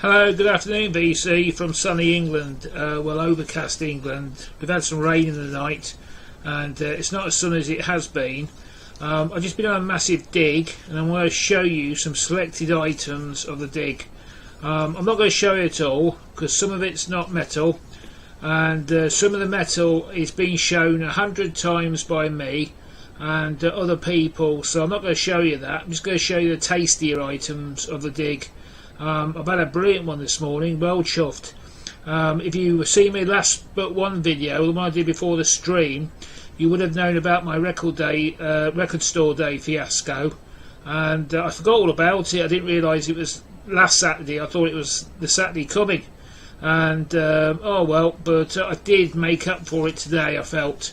Hello, good afternoon VC from sunny England, well overcast England. We've had some rain in the night and it's not as sunny as it has been. I've just been on a massive dig and I want to show you some selected items of the dig. I'm not going to show you it all because some of it's not metal and some of the metal is being shown 100 times by me and other people, so I'm not going to show you that. I'm just going to show you the tastier items of the dig. I've had a brilliant one this morning, well chuffed. If you see my last but one video, the one I did before the stream, you would have known about my record store day fiasco, and I forgot all about it. I didn't realise it was last Saturday. I thought it was the Saturday coming, and oh well, but I did make up for it today, I felt,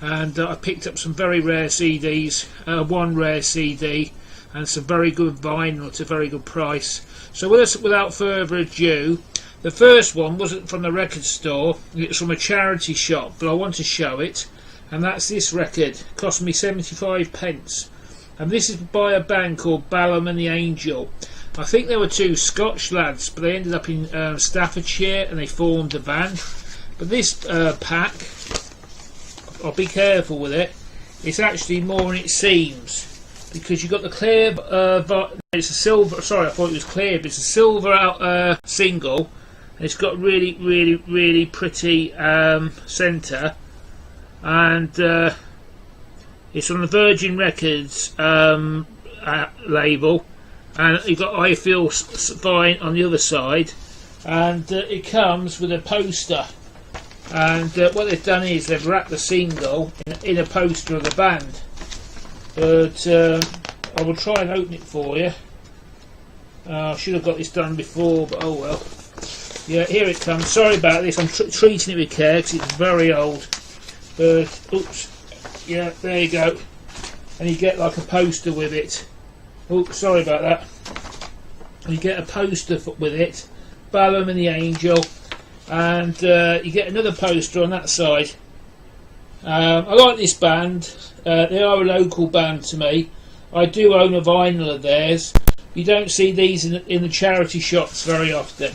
and I picked up some very rare CDs, one rare CD and some very good vinyl at a very good price. So without further ado, the first one wasn't from the record store, it's from a charity shop, but I want to show it, and that's this record. It cost me 75 pence, and this is by a band called Balam Angel. I think they were two Scotch lads, but they ended up in Staffordshire and they formed a band. But this pack, I'll be careful with it, it's actually more than it seems, because you've got the clear, it's a silver, sorry I thought it was clear, but it's a silver single, and it's got really pretty centre, and it's on the Virgin Records label, and you've got I Feel Fine on the other side, and it comes with a poster, and what they've done is they've wrapped the single in a poster of the band. But I will try and open it for you. I should have got this done before, but oh well. Yeah, here it comes. Sorry about this, I'm treating it with care because it's very old. But, oops, yeah, there you go. And you get like a poster with it. Oops, sorry about that. You get a poster with it, Balam and the Angel, and you get another poster on that side. I like this band. They are a local band to me. I do own a vinyl of theirs. You don't see these in the charity shops very often.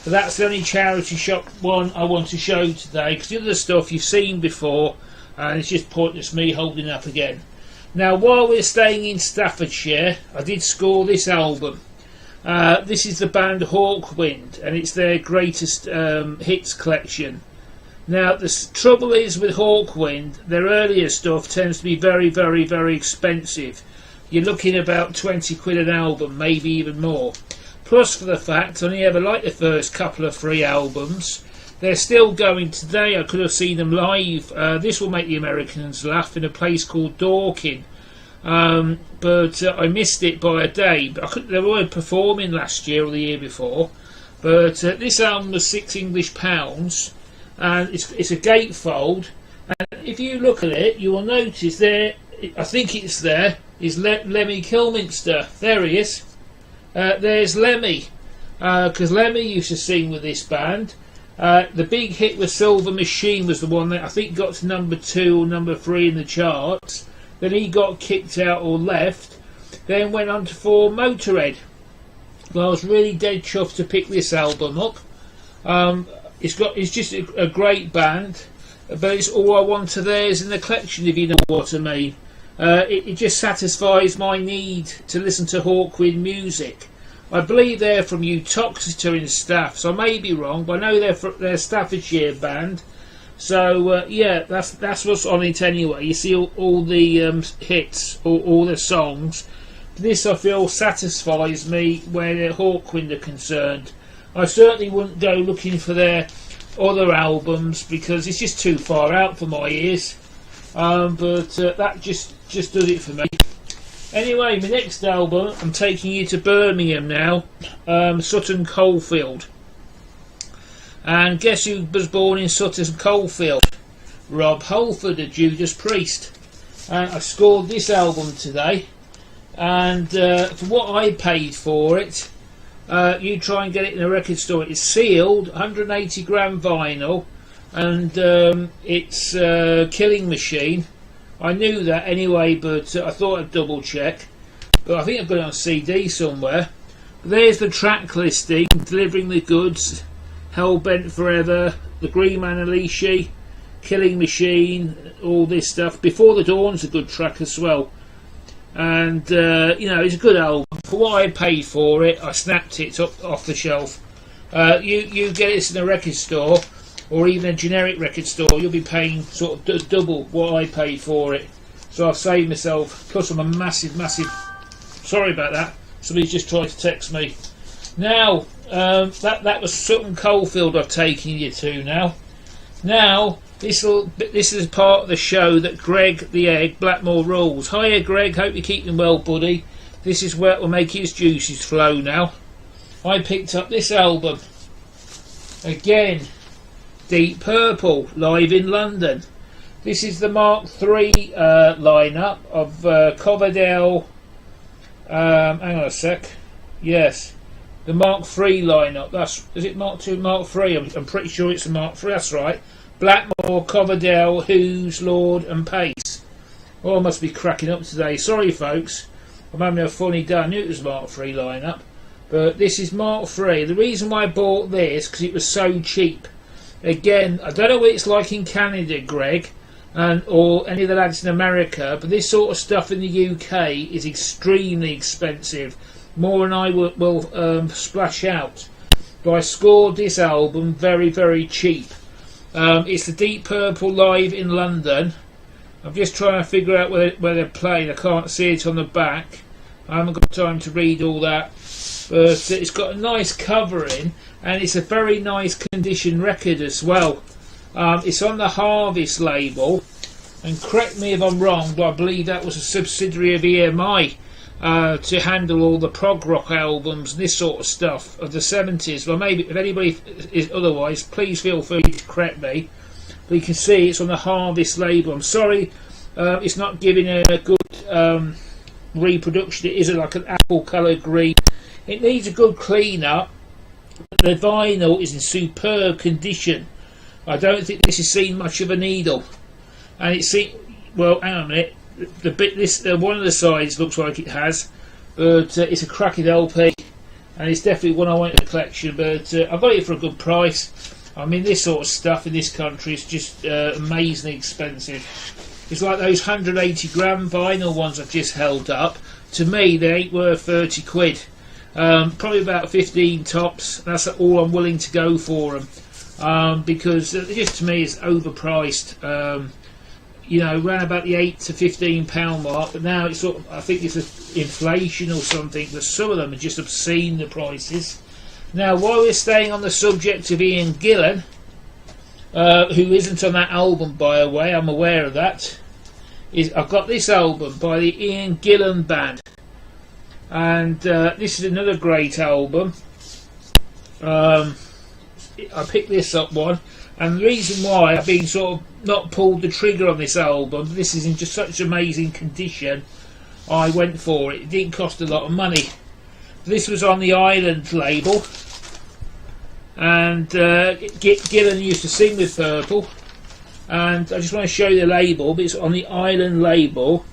But that's the only charity shop one I want to show today, because the other stuff you've seen before and it's just pointless me holding up again. Now, while we're staying in Staffordshire, I did score this album. This is the band Hawkwind, and it's their greatest hits collection. Now, the trouble is with Hawkwind, their earlier stuff tends to be very expensive. You're looking about 20 quid an album, maybe even more. Plus, for the fact I only ever liked the first couple of three albums. They're still going today. I could have seen them live. This will make the Americans laugh, in a place called Dorking. But I missed it by a day. They were performing last year or the year before. But this album was £6 and it's a gatefold, and if you look at it you will notice there, I think it's there, is Lemmy Kilminster. There he is. There's Lemmy, because Lemmy used to sing with this band. The big hit with Silver Machine was the one that I think got to number 2 or number 3 in the charts. Then he got kicked out or left, then went on to form Motorhead. Well, I was really dead chuffed to pick this album up. It's just a great band, but it's all I want to theirs in the collection, if you know what I mean. It just satisfies my need to listen to Hawkwind music. I believe they're from Uttoxeter in Staff, so I may be wrong, but I know they're a Staffordshire band. So yeah, that's what's on it anyway. You see all the hits, all the songs. This I feel satisfies me where Hawkwind are concerned. I certainly wouldn't go looking for their other albums because it's just too far out for my ears. But that just does it for me. Anyway, my next album, I'm taking you to Birmingham now, Sutton Coldfield. And guess who was born in Sutton Coldfield? Rob Halford, a Judas Priest. I scored this album today, and for what I paid for it, you try and get it in a record store. It's sealed, 180 gram vinyl, and it's Killing Machine. I knew that anyway, but I thought I'd double check. But I think I've got it on CD somewhere. There's the track listing, Delivering the Goods, Hellbent Forever, The Green Man Alicia, Killing Machine, all this stuff. Before the Dawn's a good track as well. And, you know, it's a good album. For what I paid for it, I snapped it off the shelf. You get this in a record store, or even a generic record store, you'll be paying sort of double what I paid for it. So I've saved myself, plus I'm a massive... Sorry about that. Somebody's just tried to text me. Now, that was Sutton Coldfield I've taken you to now. Now, this is part of the show that Greg the Egg Blackmore rules. Hiya Greg, hope you're keeping well, buddy. This is where it will make his juices flow now. I picked up this album. Again, Deep Purple, live in London. This is the Mark III lineup of Coverdale. Hang on a sec. Yes, the Mark III lineup. Is it Mark II, Mark III? I'm pretty sure it's a Mark III. That's right. Blackmore, Coverdale, Who's, Lord, and Pace. Oh, I must be cracking up today. Sorry, folks. I'm having a funny day. I knew it was Mark III lineup, but this is Mark III. The reason why I bought this because it was so cheap. Again, I don't know what it's like in Canada, Greg, or any of the lads in America, but this sort of stuff in the UK is extremely expensive, more than I will splash out. But I scored this album very, very cheap. It's the Deep Purple live in London. I'm just trying to figure out where they're playing. I can't see it on the back. I haven't got time to read all that, but it's got a nice covering, and it's a very nice condition record as well. It's on the Harvest label, and correct me if I'm wrong, but I believe that was a subsidiary of EMI to handle all the prog rock albums and this sort of stuff of the 70s. Well, maybe if anybody is otherwise, please feel free to correct me. But you can see it's on the Harvest label. I'm sorry, it's not giving a good reproduction. It is like an apple coloured green. It needs a good clean up. The vinyl is in superb condition. I don't think this has seen much of a needle, and it's well, hang on a minute. The bit one of the sides looks like it has, but it's a cracking LP, and it's definitely one I want in the collection. But I got it for a good price. I mean, this sort of stuff in this country is just amazingly expensive. It's like those 180 gram vinyl ones I've just held up. To me, they ain't worth 30 quid. Probably about 15 tops. That's all I'm willing to go for them. Because just to me it's overpriced, you know, around about the £8 to £15 mark, but now it's sort of, I think it's inflation or something, but some of them are just obscene, the prices. Now, while we're staying on the subject of Ian Gillan, who isn't on that album, by the way, I'm aware of that, I've got this album by the Ian Gillan Band, and this is another great album. I picked this up one, and the reason why I've been sort of not pulled the trigger on this album, this is in just such amazing condition, I went for it. It didn't cost a lot of money. This was on the Island label, and Gillan used to sing with Purple, and I just want to show you the label, but it's on the Island label.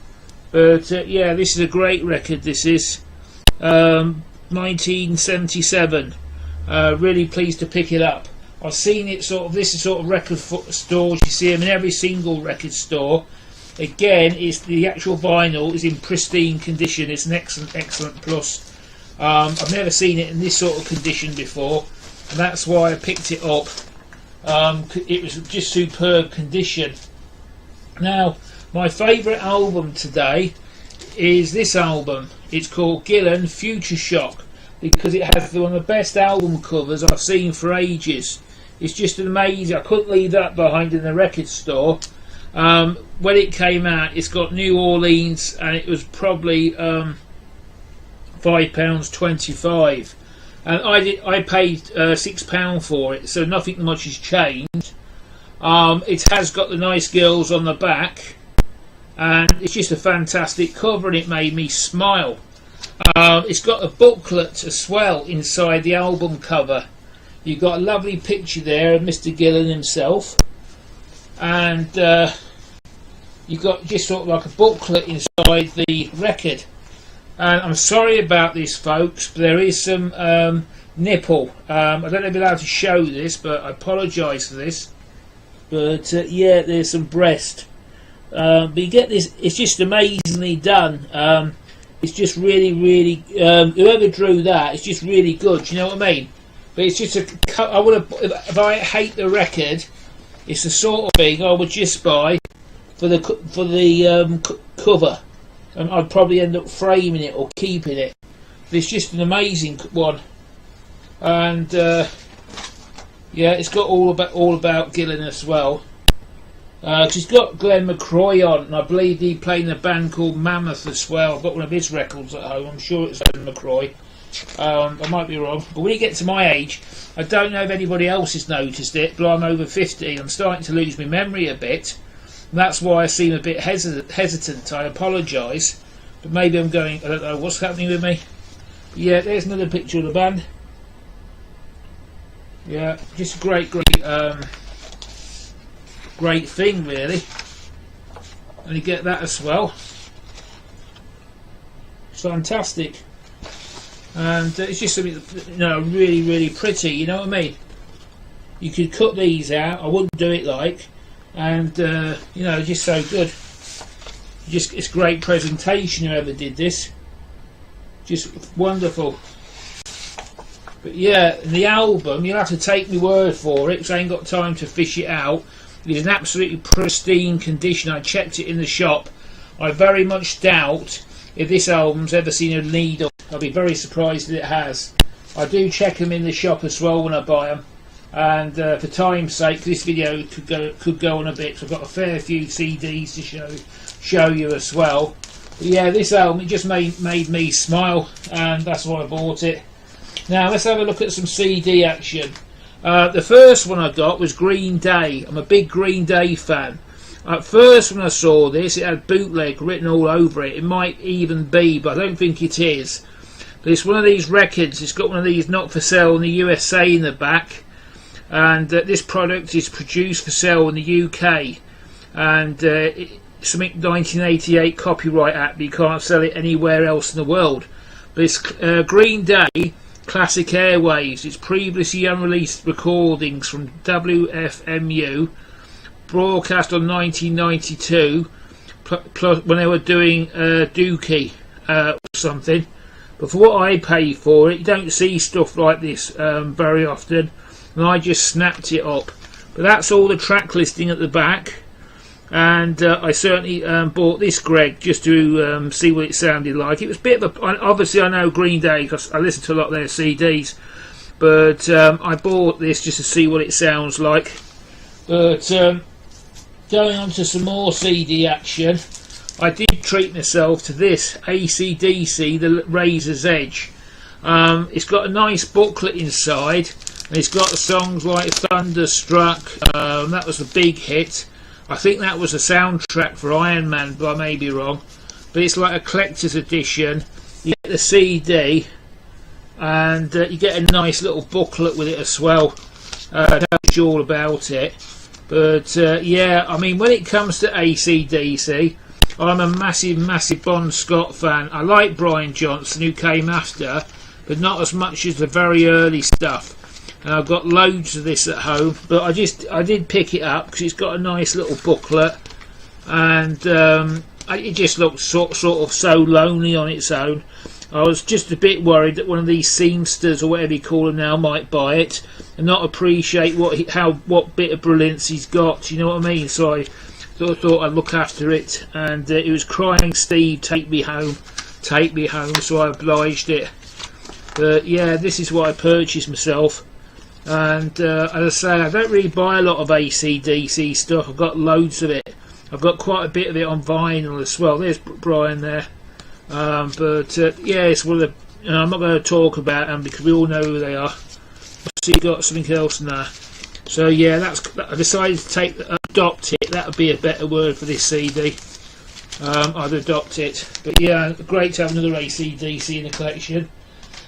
But yeah, this is a great record. This is 1977. Really pleased to pick it up. I've seen it this is sort of record stores, you see them in every single record store. Again, it's the actual vinyl is in pristine condition. It's an excellent plus. I've never seen it in this sort of condition before, and that's why I picked it up. It was just superb condition. Now, my favourite album today is this album. It's called Gillan Future Shock, because it has one of the best album covers I've seen for ages. It's just amazing. I couldn't leave that behind in the record store. When it came out, it's got New Orleans, and it was probably £5.25, and I paid £6 for it, so nothing much has changed. It has got the nice girls on the back, and it's just a fantastic cover, and it made me smile. It's got a booklet as well inside the album cover. You've got a lovely picture there of Mr. Gillan himself, and you've got just sort of like a booklet inside the record. And I'm sorry about this, folks, but there is some nipple. I don't know if I'm allowed to show this, but I apologise for this. But yeah, there's some breast. But you get this, it's just amazingly done. It's just really, really, whoever drew that, it's just really good, you know what I mean? But it's just I would have, if I hate the record, it's the sort of thing I would just buy for the cover, and I'd probably end up framing it or keeping it. But it's just an amazing one, and yeah, it's got all about Gillan as well. Cause he's got Glenn McCroy on, and I believe he played in a band called Mammoth as well. I've got one of his records at home. I'm sure it's Glenn McCroy. I might be wrong, but when you get to my age, I don't know if anybody else has noticed it, but I'm over 50. I'm starting to lose my memory a bit. And that's why I seem a bit hesitant. I apologise, but maybe I'm going. I don't know what's happening with me. But yeah, there's another picture of the band. Yeah, just a great thing, really. And you get that as well. It's fantastic. And it's just something that, you know, really, really pretty, you know what I mean? You could cut these out, I wouldn't do it like, and you know, just so good. Just, it's great presentation, whoever did this. Just wonderful. But yeah, the album, you'll have to take my word for it, because I ain't got time to fish it out. It is in absolutely pristine condition. I checked it in the shop. I very much doubt if this album's ever seen a needle. I'll be very surprised if it has. I do check them in the shop as well when I buy them. And for time's sake, this video could go on a bit. So I've got a fair few CDs to show you as well. But yeah, this album, it just made me smile, and that's why I bought it. Now let's have a look at some CD action. The first one I got was Green Day. I'm a big Green Day fan. At first when I saw this, it had bootleg written all over it. It might even be, but I don't think it is. But it's one of these records. It's got one of these not for sale in the USA in the back. And this product is produced for sale in the UK. And it's something 1988 Copyright Act, but you can't sell it anywhere else in the world. But it's Green Day Classic Airwaves. It's previously unreleased recordings from WFMU, broadcast on 1992, plus when they were doing Dookie or something. But for what I pay for it, you don't see stuff like this very often, and I just snapped it up. But that's all the track listing at the back, and I certainly bought this, Greg, just to see what it sounded like. It was a bit of a, obviously I know Green Day because I listen to a lot of their CDs, but I bought this just to see what it sounds like. But going on to some more CD action, I did treat myself to this AC/DC, the Razor's Edge. It's got a nice booklet inside, and it's got songs like Thunderstruck. That was a big hit. I think that was a soundtrack for Iron Man, but I may be wrong. But it's like a collector's edition. You get the CD, and you get a nice little booklet with it as well. Tells you all about it. But yeah, I mean, when it comes to AC/DC, I'm a massive Bon Scott fan. I like Brian Johnson, who came after, but not as much as the very early stuff. And I've got loads of this at home, but I did pick it up because it's got a nice little booklet, and it just looks sort of so lonely on its own. I was just a bit worried that one of these seamsters or whatever you call them now might buy it and not appreciate what bit of brilliance he's got. You know what I mean? So I thought I'd look after it, and it was crying, "Steve, take me home, take me home." So I obliged it. But yeah, this is what I purchased myself. And as I say, I don't really buy a lot of AC/DC stuff. I've got loads of it. I've got quite a bit of it on vinyl as well. There's Brian there. But yeah, it's one of the. I'm not going to talk about them because we all know who they are. So you got something else now. So yeah, I decided to adopt it. That would be a better word for this CD. I'd adopt it. But yeah, great to have another AC/DC in the collection.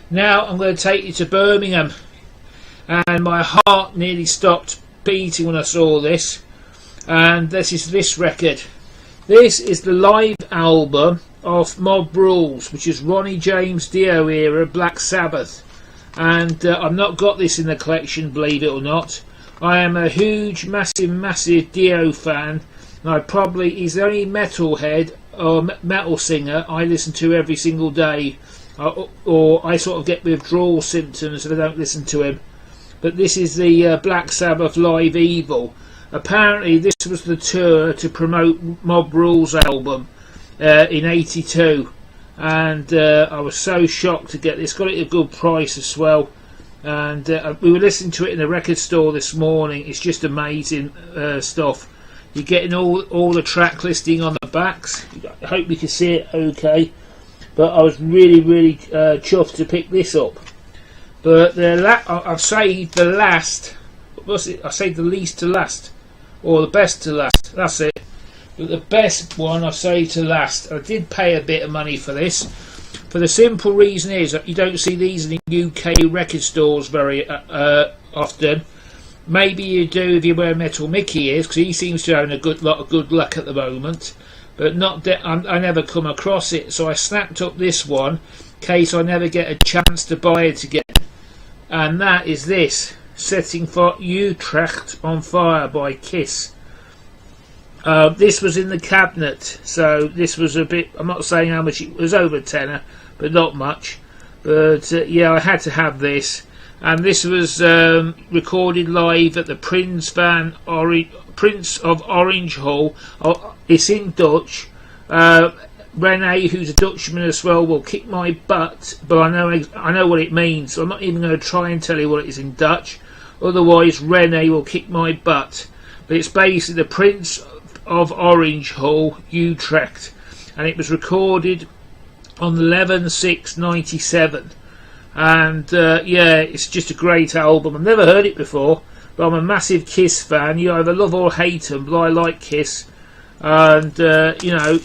Now I'm going to take you to Birmingham, and my heart nearly stopped beating when I saw this. And this is this record. This is the live album of Mob Rules, which is Ronnie James Dio era Black Sabbath, and I've not got this in the collection, believe it or not. I am a huge, massive Dio fan, and he's the only metalhead or metal singer I listen to every single day, or I sort of get withdrawal symptoms if I don't listen to him. But this is the Black Sabbath Live Evil. Apparently this was the tour to promote Mob Rules album in '82, and I was so shocked to get this. Got it at a good price as well, and we were listening to it in the record store this morning. It's just amazing stuff. You're getting all the track listing on the backs. I hope you can see it okay, but I was really chuffed to pick this up. But I've saved the last. What's it? I saved the least to last, or the best to last. That's it. But the best one I saved to last. I did pay a bit of money for this, for the simple reason is that you don't see these in the UK record stores very often. Maybe you do if you wear Metal Mickey ears, because he seems to have a lot of good luck at the moment. But not that I never come across it, so I snapped up this one in case I never get a chance to buy it again. And that is this, Setting for Utrecht on Fire by Kiss. This was in the cabinet, so this was a bit, I'm not saying how much, it was over tenner, but not much. But yeah, I had to have this. And this was recorded live at the Prince of Orange Hall. It's in Dutch. Rene, who's a Dutchman as well, will kick my butt, but I know what it means, so I'm not even going to try and tell you what it is in Dutch. Otherwise, Rene will kick my butt. But it's basically the Prince of Orange Hall, Utrecht, and it was recorded on 11/6/97. And yeah, it's just a great album. I've never heard it before, but I'm a massive Kiss fan. You either love or hate them, but I like Kiss. And you know,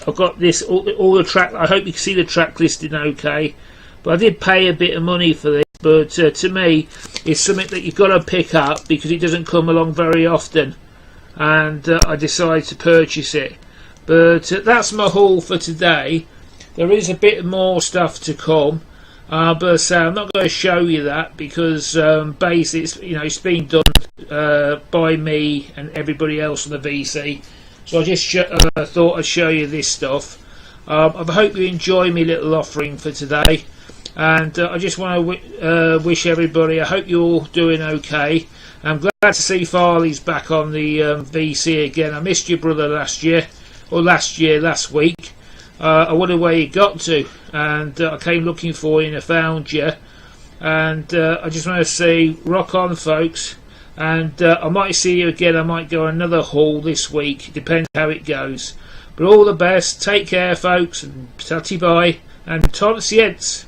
I've got this all the track. I hope you can see the track listing okay. But I did pay a bit of money for this. But to me, it's something that you've got to pick up because it doesn't come along very often. And I decided to purchase it. But that's my haul for today. There is a bit more stuff to come. But I'm not going to show you that because basically it's been done by me and everybody else on the VC. So I just thought I'd show you this stuff. I hope you enjoy my little offering for today, and I just want to wish everybody, I hope you're all doing okay. I'm glad to see Farley's back on the VC again. I missed your brother last week. I wondered where you got to, and I came looking for you and I found you. And I just want to say, rock on, folks. And I might see you again. I might go another haul this week. It depends how it goes. But all the best. Take care, folks. And tatty bye. And tonscience.